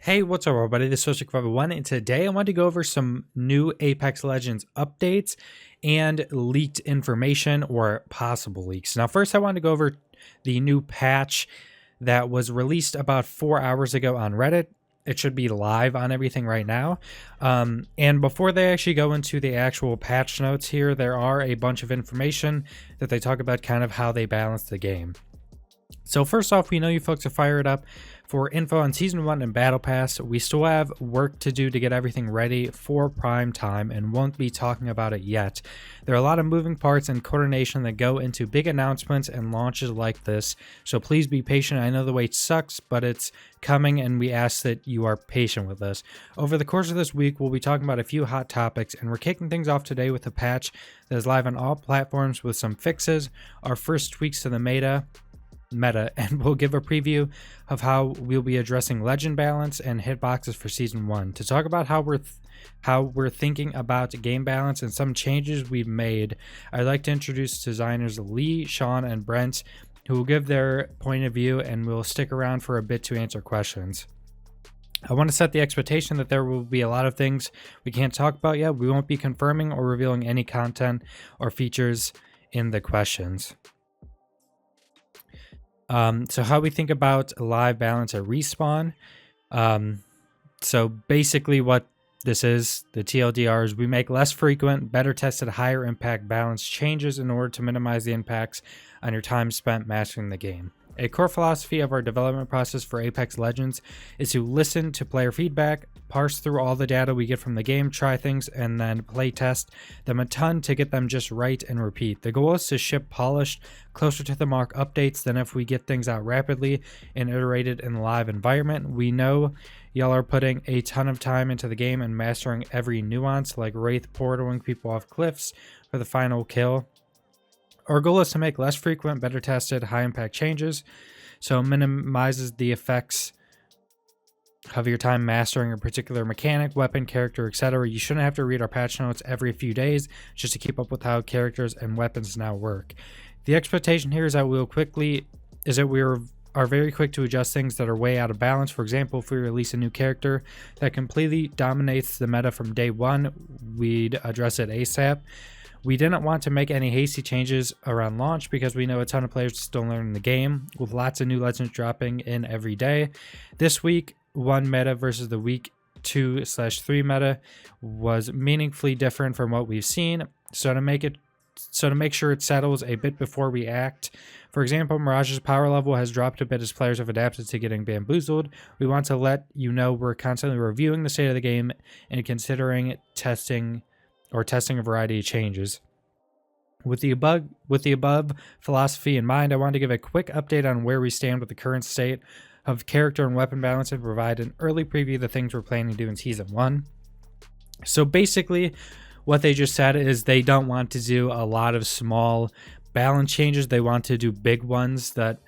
Hey, what's up, everybody? This is Socic501, and today I want to go over some new Apex Legends updates and leaked information or possible leaks. Now, first, I want to go over the new patch that was released about 4 hours ago on Reddit. It should be live on everything right now. And before they actually go into the actual patch notes here, there are a bunch of information that they talk about kind of how they balance the game. So first off, we know you folks are fired up for info on Season 1 and Battle Pass. We still have work to do to get everything ready for prime time and won't be talking about it yet. There are a lot of moving parts and coordination that go into big announcements and launches like this, so please be patient. I know the wait sucks, but it's coming and we ask that you are patient with us. Over the course of this week, we'll be talking about a few hot topics, and we're kicking things off today with a patch that is live on all platforms with some fixes, our first tweaks to the meta, and we'll give a preview of how we'll be addressing legend balance and hitboxes for Season 1. To talk about how we're thinking about game balance and some changes we've made, I'd like to introduce designers Lee, Sean, and Brent, who will give their point of view, and we'll stick around for a bit to answer questions. I want to set the expectation that there will be a lot of things we can't talk about yet. We won't be confirming or revealing any content or features in the questions. So how we think about live balance at respawn. So basically what this is, the TLDR, is we make less frequent, better tested, higher impact balance changes in order to minimize the impacts on your time spent mastering the game. A core philosophy of our development process for Apex Legends is to listen to player feedback, parse through all the data we get from the game, try things, and then play test them a ton to get them just right and repeat. The goal is to ship polished, closer to the mark updates than if we get things out rapidly and iterated in a live environment. We know y'all are putting a ton of time into the game and mastering every nuance, like Wraith portaling people off cliffs for the final kill. Our goal is to make less frequent, better tested, high impact changes, so it minimizes the effects of your time mastering a particular mechanic, weapon, character, etc. You shouldn't have to read our patch notes every few days just to keep up with how characters and weapons now work. The expectation here is that we are very quick to adjust things that are way out of balance. For example, if we release a new character that completely dominates the meta from day one, we'd address it ASAP. We didn't want to make any hasty changes around launch because we know a ton of players are still learning the game, with lots of new legends dropping in every day. This week 1 meta versus the week 2/3 meta was meaningfully different from what we've seen, so to make sure it settles a bit before we act. For example, Mirage's power level has dropped a bit as players have adapted to getting bamboozled. We want to let you know we're constantly reviewing the state of the game and considering testing a variety of changes. With the above philosophy in mind, I want to give a quick update on where we stand with the current state of character and weapon balance and provide an early preview of the things we're planning to do in Season 1. So basically, what they just said is they don't want to do a lot of small balance changes. They want to do big ones that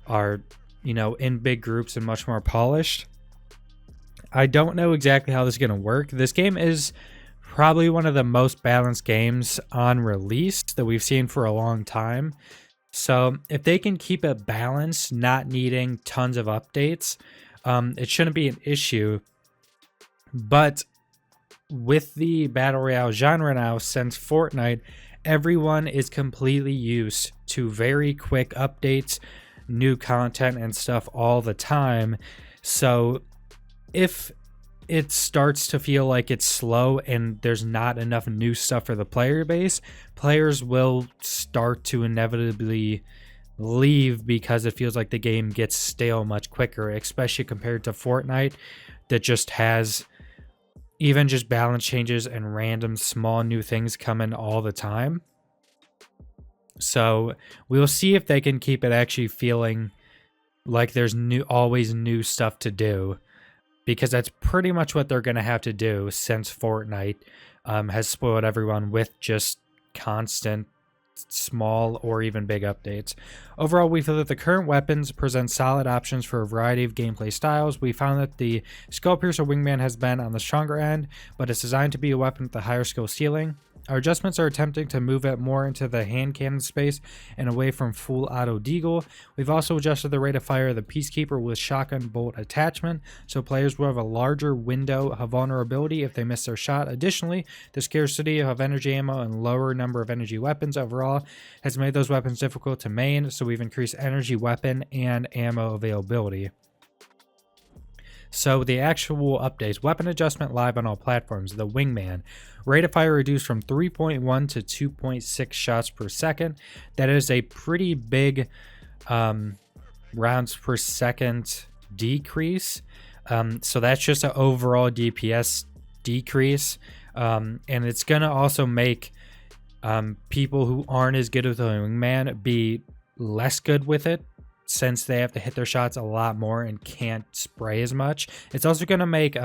are, in big groups and much more polished. I don't know exactly how this is going to work. This game is probably one of the most balanced games on release that we've seen for a long time. So if they can keep it balanced, not needing tons of updates, it shouldn't be an issue. But with the Battle Royale genre now, since Fortnite, everyone is completely used to very quick updates, new content and stuff all the time. So if it starts to feel like it's slow and there's not enough new stuff for the player base, players will start to inevitably leave because it feels like the game gets stale much quicker, especially compared to Fortnite that just has even just balance changes and random small new things coming all the time. So we'll see if they can keep it actually feeling like there's always new stuff to do, because that's pretty much what they're going to have to do since Fortnite has spoiled everyone with just constant small or even big updates. Overall, we feel that the current weapons present solid options for a variety of gameplay styles. We found that the Skull Piercer Wingman has been on the stronger end, but it's designed to be a weapon with a higher skill ceiling. Our adjustments are attempting to move it more into the hand cannon space and away from full auto deagle. We've also adjusted the rate of fire of the Peacekeeper with shotgun bolt attachment, so players will have a larger window of vulnerability if they miss their shot. Additionally, the scarcity of energy ammo and lower number of energy weapons overall has made those weapons difficult to main, so we've increased energy weapon and ammo availability. So the actual updates: weapon adjustment live on all platforms. The Wingman, rate of fire reduced from 3.1 to 2.6 shots per second. That is a pretty big rounds per second decrease. So that's just an overall DPS decrease, and it's gonna also make people who aren't as good with the Wingman be less good with it, since they have to hit their shots a lot more and can't spray as much. It's also going to make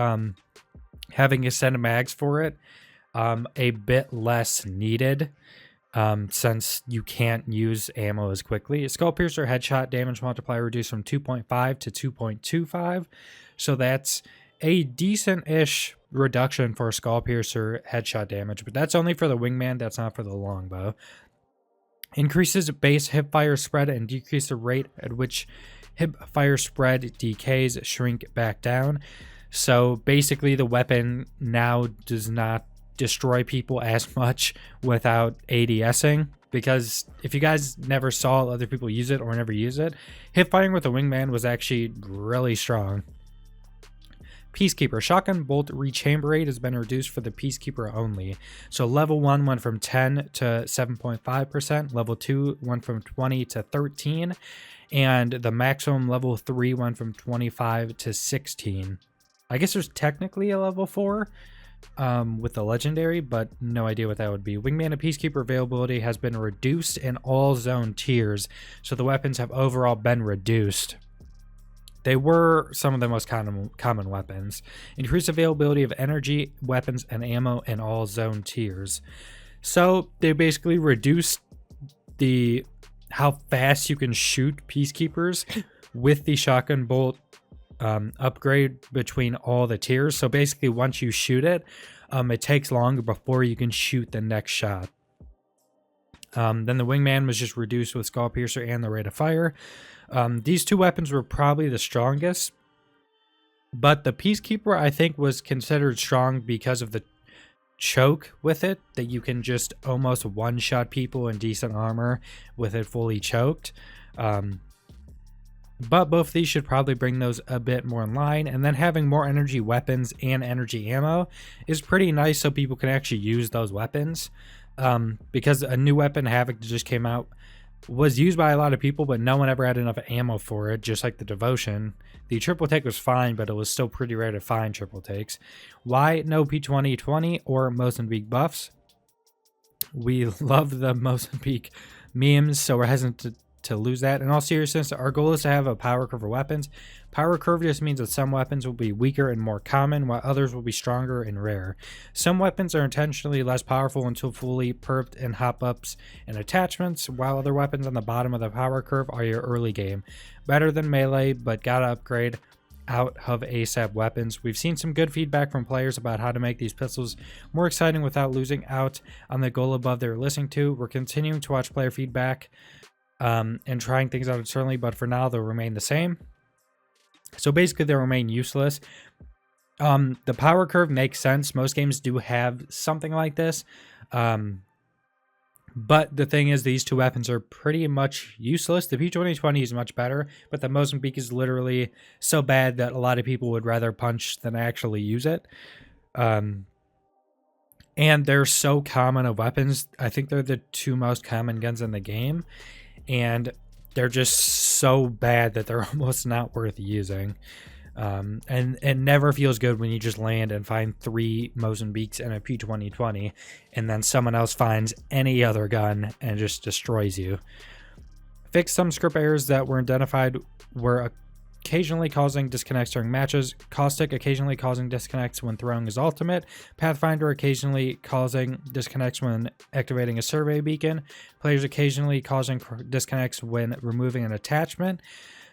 having extended mags for it a bit less needed, since you can't use ammo as quickly. Skull Piercer headshot damage multiplier reduced from 2.5 to 2.25, so that's a decent-ish reduction for Skull Piercer headshot damage, but that's only for the Wingman, that's not for the longbow. Increases base hipfire spread and decrease the rate at which hipfire spread decays shrink back down. So basically the weapon now does not destroy people as much without ADSing, because if you guys never saw other people use it or never use it, hipfiring with the Wingman was actually really strong. Peacekeeper, shotgun bolt rechamber rate has been reduced for the Peacekeeper only. So level 1 went from 10 to 7.5%, level 2 went from 20 to 13, and the maximum level 3 went from 25 to 16. I guess there's technically a level 4 with the legendary, but no idea what that would be. Wingman and Peacekeeper availability has been reduced in all zone tiers, so the weapons have overall been reduced. They were some of the most common weapons. Increased availability of energy, weapons, and ammo in all zone tiers. So they basically reduced how fast you can shoot Peacekeepers with the shotgun bolt upgrade between all the tiers. So basically once you shoot it, it takes longer before you can shoot the next shot. Then the Wingman was just reduced with Skull Piercer and the rate of fire. These two weapons were probably the strongest, but the Peacekeeper I think was considered strong because of the choke with it, that you can just almost one-shot people in decent armor with it fully choked. But both of these should probably bring those a bit more in line, and then having more energy weapons and energy ammo is pretty nice so people can actually use those weapons, because a new weapon, Havoc, that just came out was used by a lot of people, but no one ever had enough ammo for it, just like the Devotion. The triple take was fine, but it was still pretty rare to find triple takes. Why no P2020 or Mozambique buffs? We love the Mozambique memes, so we're hesitant to lose that. In all seriousness, our goal is to have a power curve for weapons. Power curve just means that some weapons will be weaker and more common, while others will be stronger and rare. Some weapons are intentionally less powerful until fully perped in hop-ups and attachments, while other weapons on the bottom of the power curve are your early game. Better than melee, but gotta upgrade out of ASAP weapons. We've seen some good feedback from players about how to make these pistols more exciting without losing out on the goal above they're listening to. We're continuing to watch player feedback and trying things out internally, but for now they'll remain the same. So basically they'll remain useless. The power curve makes sense. Most games do have something like this. But the thing is, these two weapons are pretty much useless. The P2020 is much better, but the Mozambique is literally so bad that a lot of people would rather punch than actually use it. And they're so common of weapons. I think they're the two most common guns in the game. And they're just so bad that they're almost not worth using. And it never feels good when you just land and find 3 Mozambiques and a P2020, and then someone else finds any other gun and just destroys you. Fix some script errors that were identified were occasionally causing disconnects during matches, Caustic occasionally causing disconnects when throwing his ultimate, Pathfinder occasionally causing disconnects when activating a survey beacon, players occasionally causing disconnects when removing an attachment,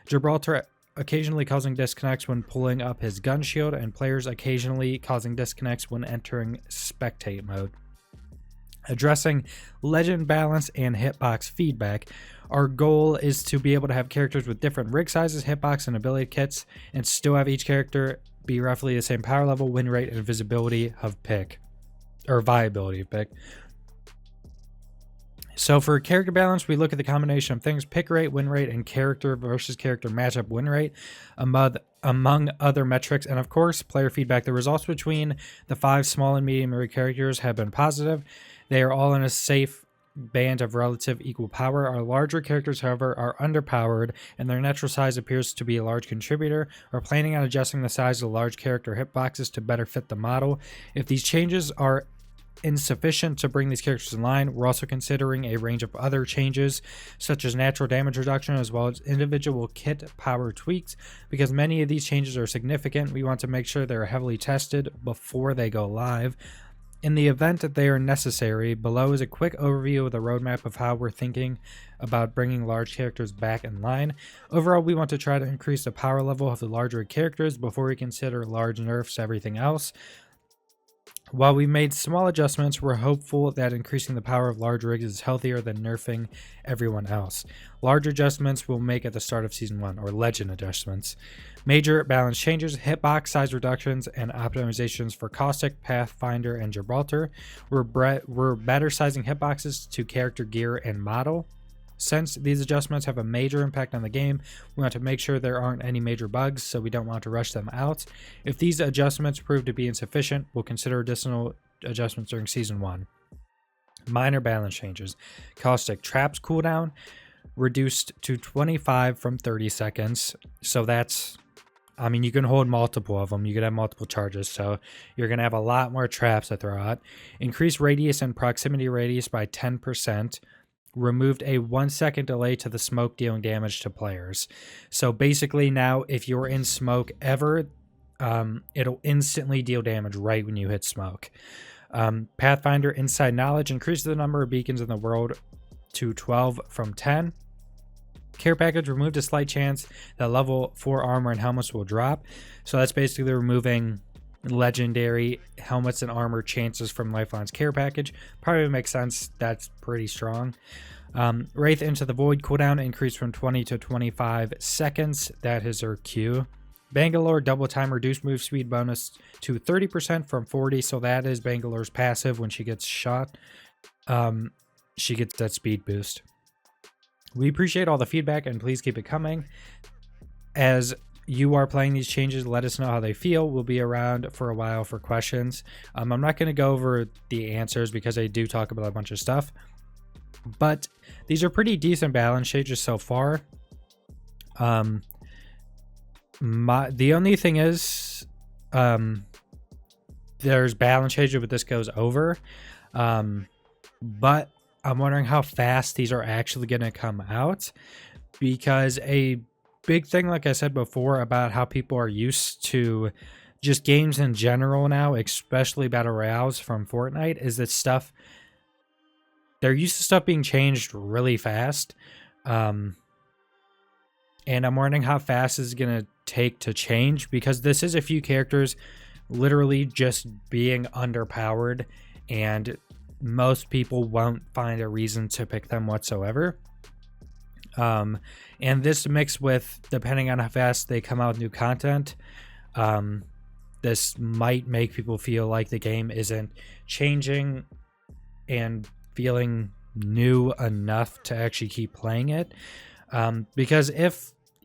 Gibraltar occasionally causing disconnects when pulling up his gun shield, and players occasionally causing disconnects when entering spectate mode. Addressing legend balance and hitbox feedback. Our goal is to be able to have characters with different rig sizes, hitbox, and ability kits, and still have each character be roughly the same power level, win rate, and visibility of pick, or viability of pick. So for character balance, we look at the combination of things: pick rate, win rate, and character versus character matchup win rate, among other metrics. And of course, player feedback. The results between the 5 small and medium rig characters have been positive. They are all in a safe band of relative equal power. Our larger characters, however, are underpowered, and their natural size appears to be a large contributor. We're planning on adjusting the size of the large character hitboxes to better fit the model. If these changes are insufficient to bring these characters in line, we're also considering a range of other changes, such as natural damage reduction, as well as individual kit power tweaks. Because many of these changes are significant, we want to make sure they're heavily tested before they go live. In the event that they are necessary, below is a quick overview of the roadmap of how we're thinking about bringing large characters back in line. Overall, we want to try to increase the power level of the larger characters before we consider large nerfs to everything else. While we made small adjustments, we're hopeful that increasing the power of large rigs is healthier than nerfing everyone else. Large adjustments we'll make at the start of Season 1, or Legend adjustments. Major balance changes, hitbox size reductions, and optimizations for Caustic, Pathfinder, and Gibraltar. We're better sizing hitboxes to character gear and model. Since these adjustments have a major impact on the game, we want to make sure there aren't any major bugs, so we don't want to rush them out. If these adjustments prove to be insufficient, we'll consider additional adjustments during Season 1. Minor balance changes. Caustic Traps cooldown reduced to 25 from 30 seconds. So that's, I mean, you can hold multiple of them. You can have multiple charges, so you're going to have a lot more traps to throw out. Increase radius and proximity radius by 10%. Removed a 1-second delay to the smoke dealing damage to players. So basically now, if you're in smoke ever, it'll instantly deal damage right when you hit smoke. Pathfinder Inside Knowledge increases the number of beacons in the world to 12 from 10. Care Package removed a slight chance that level 4 armor and helmets will drop. So that's basically removing legendary helmets and armor chances from Lifeline's Care Package. Probably makes sense. That's pretty strong. Wraith Into the Void cooldown increased from 20 to 25 seconds. That is her Q. Bangalore Double Time reduced move speed bonus to 30% from 40. So that is Bangalore's passive. When she gets shot, she gets that speed boost. We appreciate all the feedback, and please keep it coming. As you are playing these changes, let us know how they feel. We'll be around for a while for questions. I'm not going to go over the answers because I do talk about a bunch of stuff, but these are pretty decent balance changes so far. The only thing is, there's balance changes, but this goes over. But I'm wondering how fast these are actually going to come out, because a big thing, like I said before, about how people are used to just games in general now, especially battle royales from Fortnite, is that stuff, they're used to stuff being changed really fast. And I'm wondering how fast it's going to take to change, because this is a few characters literally just being underpowered, and most people won't find a reason to pick them whatsoever. And this mixed with, depending on how fast they come out with new content, this might make people feel like the game isn't changing and feeling new enough to actually keep playing it. Because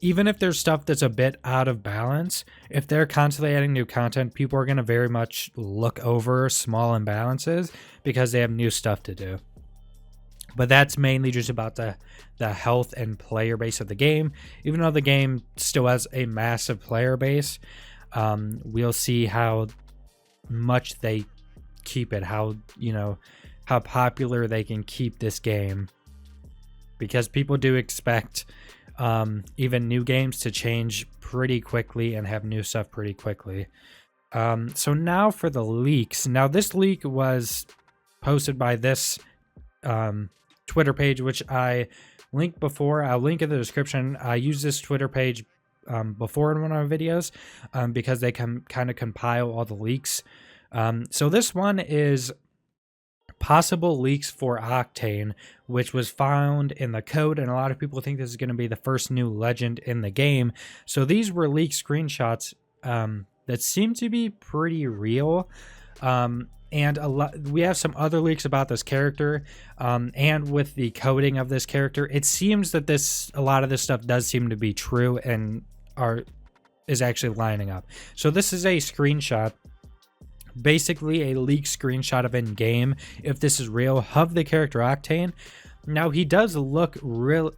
even if there's stuff that's a bit out of balance, if they're constantly adding new content, people are going to very much look over small imbalances because they have new stuff to do. But that's mainly just about the health and player base of the game. Even though the game still has a massive player base, we'll see how much they keep it, how popular they can keep this game. Because people do expect even new games to change pretty quickly and have new stuff pretty quickly. So now for the leaks. Now this leak was posted by this Twitter page, which I linked before. I'll link in the description. I use this Twitter page before in one of my videos because they can kind of compile all the leaks. So this one is possible leaks for Octane, which was found in the code, and a lot of people think this is going to be the first new legend in the game. So these were leaked screenshots that seem to be pretty real. And we have some other leaks about this character, and with the coding of this character, it seems that a lot of this stuff does seem to be true and is actually lining up. So this is a screenshot, basically a leaked screenshot of in game, if this is real, of the character Octane. Now he does look real.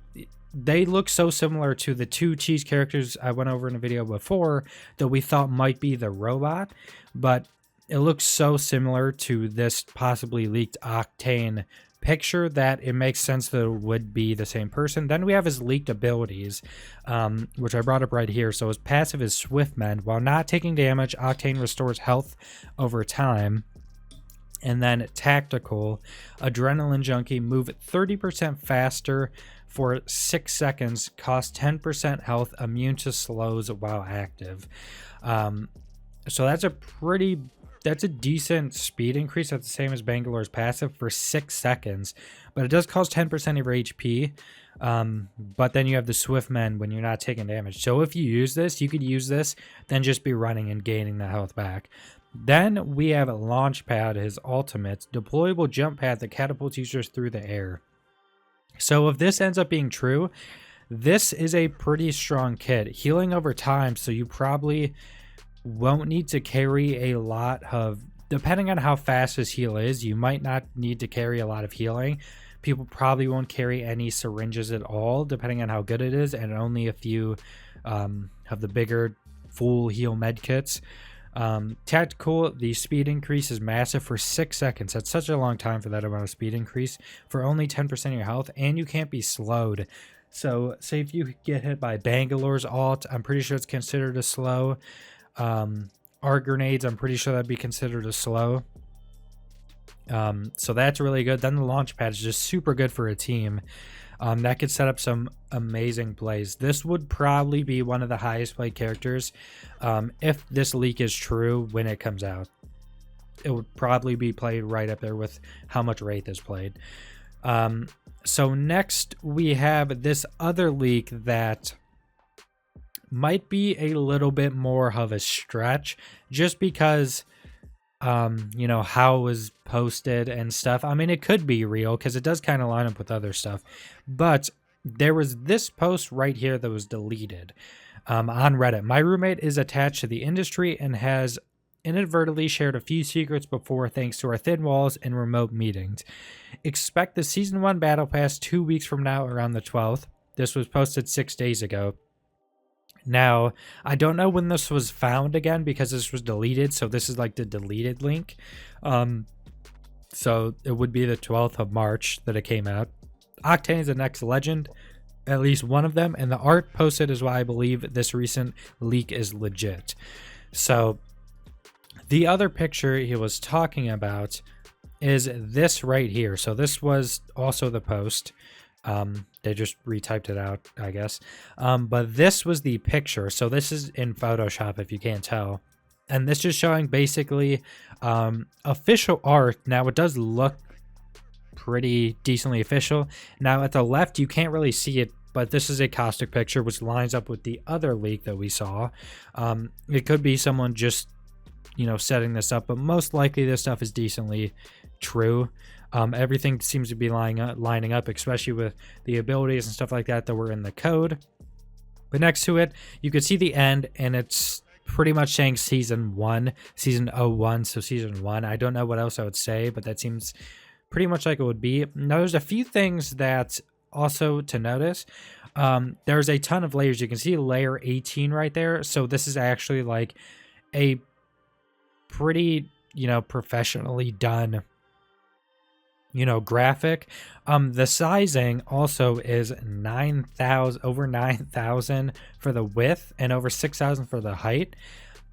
They look so similar to the two cheese characters I went over in a video before that we thought might be the robot, but it looks so similar to this possibly leaked Octane picture that it makes sense that it would be the same person. Then we have his leaked abilities, which I brought up right here. So his passive is Swift Mend. While not taking damage, Octane restores health over time. And then tactical, Adrenaline Junkie, move 30% faster for 6 seconds, cost 10% health, immune to slows while active. So that's a decent speed increase. That's the same as Bangalore's passive for 6 seconds, but it does cost 10% of your HP. But then you have the Swift Mend when you're not taking damage. So if you use this, you could use this, then just be running and gaining the health back. Then we have Launchpad, his ultimate, deployable jump pad that catapults users through the air. So if this ends up being true, this is a pretty strong kit. Healing over time, so you probably won't need to carry a lot of, depending on how fast his heal is, you might not need to carry a lot of healing. People probably won't carry any syringes at all, depending on how good it is, and only a few have the bigger full heal med kits. Tactical, the speed increase is massive for 6 seconds. That's such a long time for that amount of speed increase for only 10% of your health, and you can't be slowed. So say if you get hit by Bangalore's ult, I'm pretty sure it's considered a slow. Our grenades, I'm pretty sure that'd be considered a slow. So that's really good. Then the launch pad is just super good for a team. That could set up some amazing plays. This would probably be one of the highest played characters if this leak is true when it comes out. It would probably be played right up there with how much Wraith is played. So next we have this other leak that might be a little bit more of a stretch, just because you know, how it was posted and stuff. I mean, it could be real because it does kind of line up with other stuff, but there was this post right here that was deleted on Reddit. My roommate is attached to the industry and has inadvertently shared a few secrets before, thanks to our thin walls and remote meetings. Expect the season 1 battle pass 2 weeks from now, around the 12th. This was posted 6 days ago. Now, I don't know when this was found again because this was deleted, so this is like the deleted link. So it would be the 12th of March that it came out. Octane is the next legend, at least one of them, and the art posted is why I believe this recent leak is legit. So the other picture he was talking about is this right here. So this was also the post. They just retyped it out, I guess. But this was the picture. So this is in Photoshop, if you can't tell. And this is showing basically official art. Now, it does look pretty decently official. Now, at the left, you can't really see it, but this is a caustic picture, which lines up with the other leak that we saw. It could be someone just, you know, setting this up, but most likely this stuff is decently true. Everything seems to be lining up, especially with the abilities and stuff like that were in the code. But next to it, you can see the end, and it's pretty much saying season 1, season 01, so season 1. I don't know what else I would say, but that seems pretty much like it would be. Now, there's a few things that also to notice. There's a ton of layers. You can see layer 18 right there. So this is actually like a pretty, you know, professionally done, you know, graphic. The sizing also is 9,000, over 9,000 for the width and over 6,000 for the height.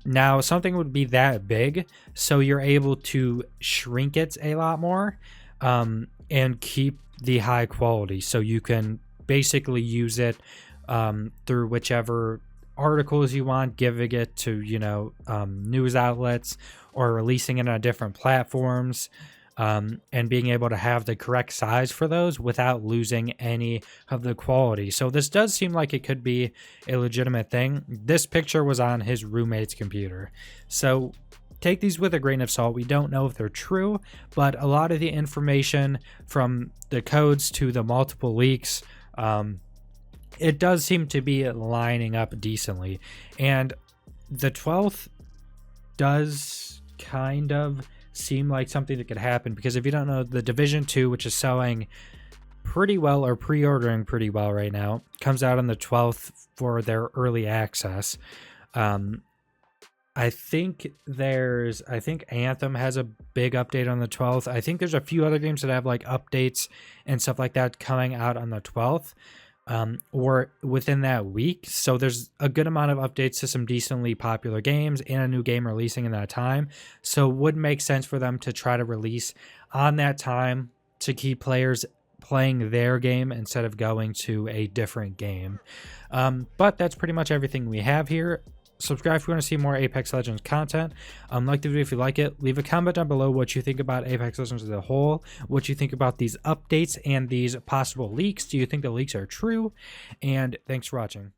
Now, something would be that big, so you're able to shrink it a lot more and keep the high quality. So you can basically use it through whichever articles you want, giving it to, you know, news outlets or releasing it on different platforms. and being able to have the correct size for those without losing any of the quality. So this does seem like it could be a legitimate thing. This picture was on his roommate's computer. So take these with a grain of salt. We don't know if they're true, but a lot of the information from the codes to the multiple leaks, it does seem to be lining up decently. And the 12th does kind of seem like something that could happen, because if you don't know, the Division 2, which is selling pretty well or pre-ordering pretty well right now, comes out on the 12th for their early access. I think Anthem has a big update on the 12th. I think there's a few other games that have like updates and stuff like that coming out on the 12th. Or within that week. So there's a good amount of updates to some decently popular games and a new game releasing in that time. So it would make sense for them to try to release on that time to keep players playing their game instead of going to a different game. But that's pretty much everything we have here. Subscribe if you want to see more Apex Legends content. Like the video if you like it. Leave a comment down below what you think about Apex Legends as a whole, what you think about these updates and these possible leaks. Do you think the leaks are true? And thanks for watching.